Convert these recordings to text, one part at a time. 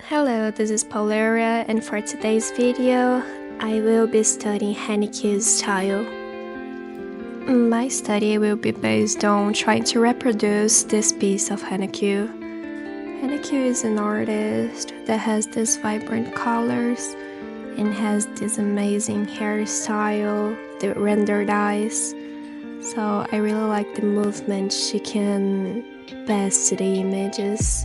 Hello, this is Paulera, and for today's video, I will be studying Hanacue style. My study will be based on trying to reproduce this piece of Hanacue. Hanacue is an artist that has these vibrant colors and has this amazing hairstyle, the rendered eyes. So I really like the movement she can pass to the images.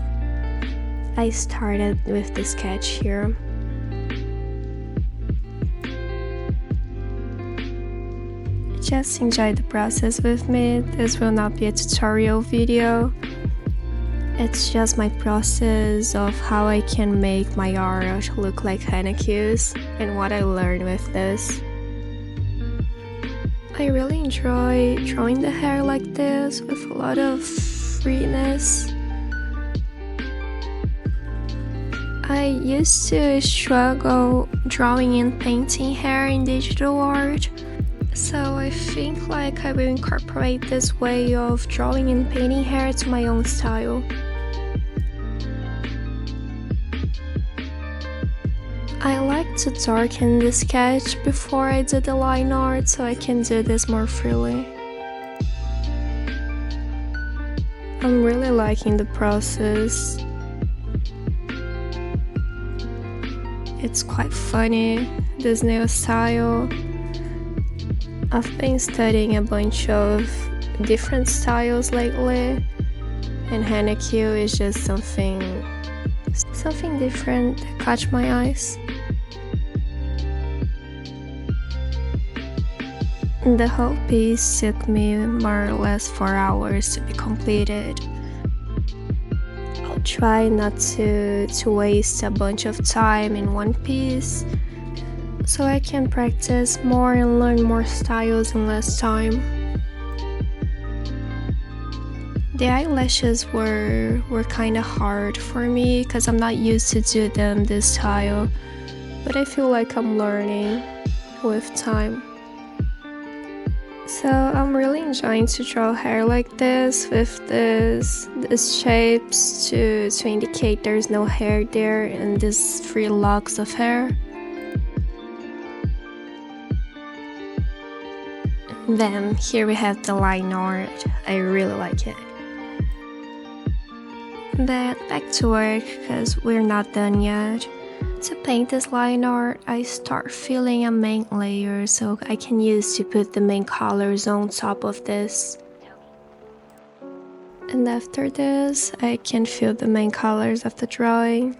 I started with the sketch here. Just enjoy the process with me. This will not be a tutorial video. It's just my process of how I can make my art look like Hanacue's and what I learned with this. I really enjoy drawing the hair like this with a lot of freeness. I used to struggle drawing and painting hair in digital art, so I think I will incorporate this way of drawing and painting hair to my own style. I like to darken the sketch before I do the line art so I can do this more freely. I'm really liking the process. It's quite funny, this new style. I've been studying a bunch of different styles lately, and Hanacue is just something different that caught my eyes. The whole piece took me more or less 4 hours to be completed. I'll try not to waste a bunch of time in one piece, so I can practice more and learn more styles in less time. The eyelashes were kinda hard for me because I'm not used to do them this style, but I feel like I'm learning with time. So I'm really enjoying to draw hair like this with these shapes to indicate there's no hair there and these 3 locks of hair. Then here we have the line art. I really like it. But back to work because we're not done yet. To paint this line art, I start filling a main layer so I can use to put the main colors on top of this. And after this, I can fill the main colors of the drawing.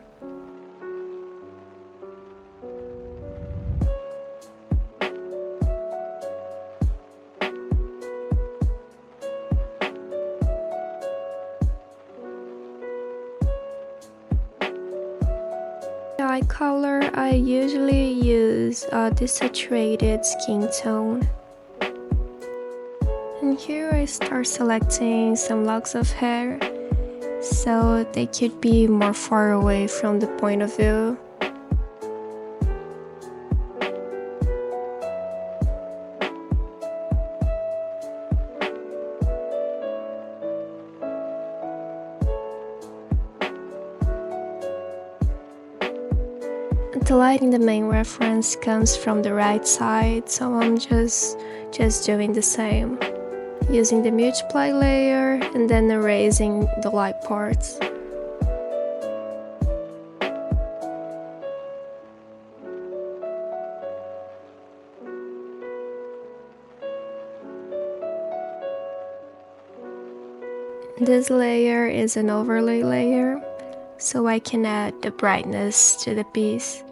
Eye color, I usually use a desaturated skin tone. And here I start selecting some locks of hair so they could be more far away from the point of view. The light in the main reference comes from the right side, so I'm just doing the same, using the multiply layer and then erasing the light parts. This layer is an overlay layer, so I can add the brightness to the piece.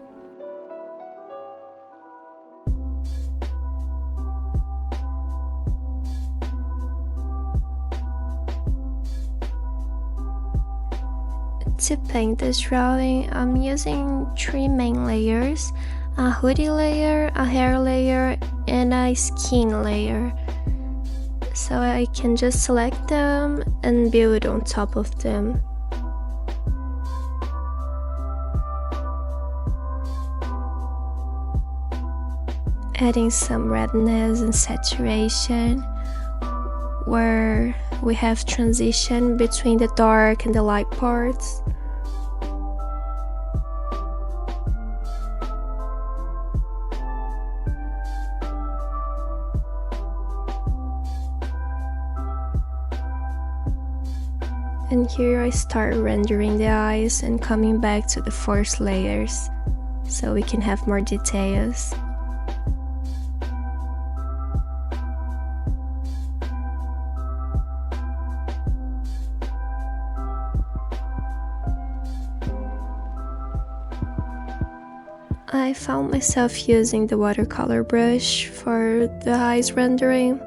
To paint this drawing, I'm using 3 main layers, a hoodie layer, a hair layer, and a skin layer. So I can just select them and build on top of them. Adding some redness and saturation, where we have transition between the dark and the light parts. And here I start rendering the eyes and coming back to the first layers so we can have more details. I found myself using the watercolor brush for the eyes rendering.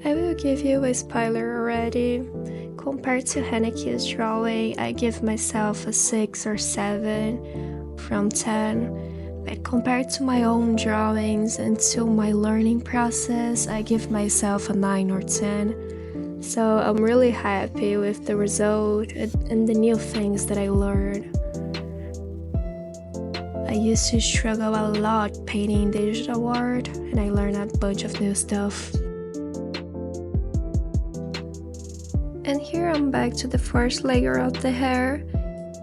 I will give you a spoiler already. Compared to Hanacue's drawing, I give myself a 6 or 7 from 10. But compared to my own drawings and to my learning process, I give myself a 9 or 10. So I'm really happy with the result and the new things that I learned. I used to struggle a lot painting digital art, and I learned a bunch of new stuff. And here I'm back to the first layer of the hair,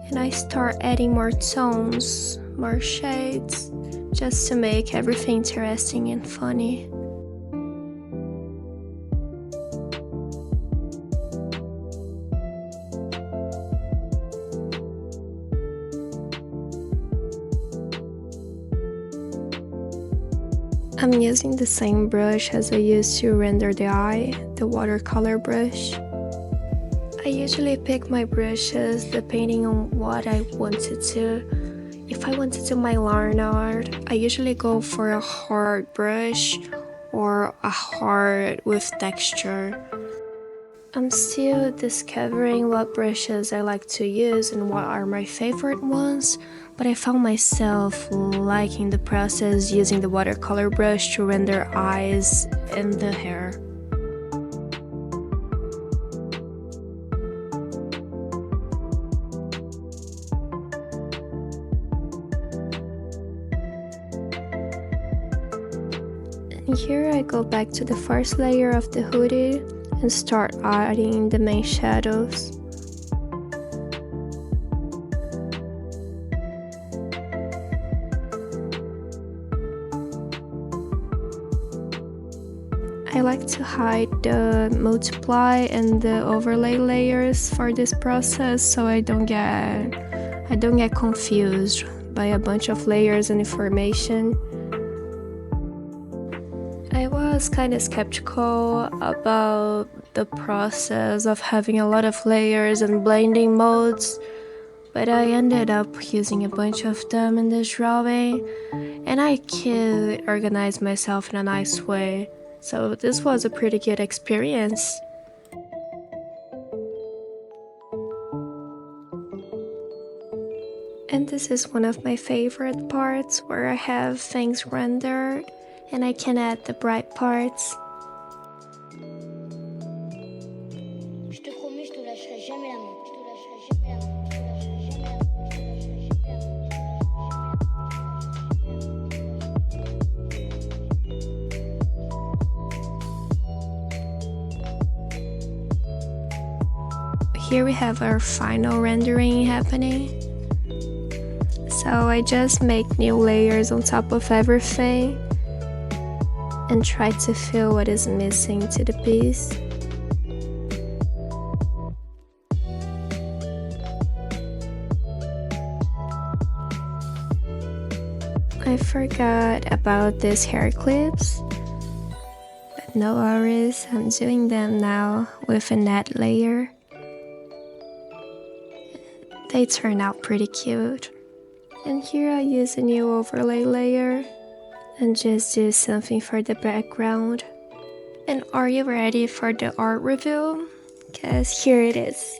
and I start adding more tones, more shades, just to make everything interesting and funny. I'm using the same brush as I used to render the eye, the watercolor brush. I usually pick my brushes depending on what I wanted to. If I want to do my line art, I usually go for a hard brush or a hard with texture. I'm still discovering what brushes I like to use and what are my favorite ones, but I found myself liking the process using the watercolor brush to render eyes and the hair. And here I go back to the first layer of the hoodie and start adding the main shadows. I like to hide the multiply and the overlay layers for this process so I don't get confused by a bunch of layers and information. I was kind of skeptical about the process of having a lot of layers and blending modes, but I ended up using a bunch of them in this drawing, and I could organize myself in a nice way, so this was a pretty good experience. And this is one of my favorite parts, where I have things rendered and I can add the bright parts. Je te promets, je te lâcherai jamais la main. Je te lâcherai jamais la main. Je te lâcherai jamais la main. Je te lâcherai jamais la main. Here we have our final rendering happening. So I just make new layers on top of everything and try to fill what is missing to the piece. I forgot about these hair clips, but no worries, I'm doing them now with a net layer. They turn out pretty cute. And here I use a new overlay layer and just do something for the background. And are you ready for the art review? Because here it is.